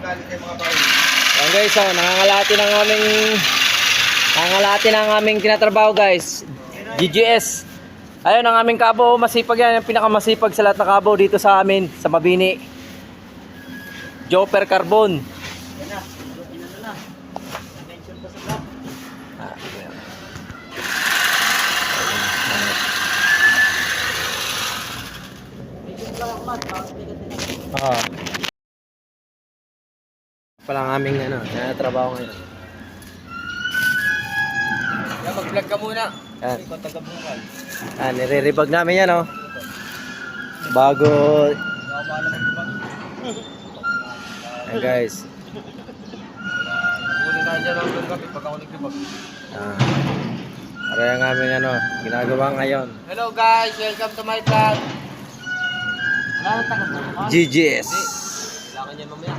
galing kay mga baon. Ayan guys, oh, nangangalati ng aming tinatrabaho guys. GGS. Ayun ang aming kabo, masipag yan, yung pinakamasipag sa lahat ng kabo dito sa amin, sa Mabini. Joper Carbon. Yan na. Ano na. Mention pa sa vlog. Mention lang ako mat. Oo. Palang aming tinatrabaho ngayon. Yan, mag-vlog ka muna. Yan. Ikaw taga-bukal. Nire-rebag namin yan, oh. Bago. Ikaw paano mag-vlog? Ayan guys. Huli na dyan ang vlog kami pag ako nag-vlog. Para yung aming ginagawa ngayon. Hello guys, welcome to my vlog. Wala nang taga-bukal. GGS. Kailangan yan mamaya.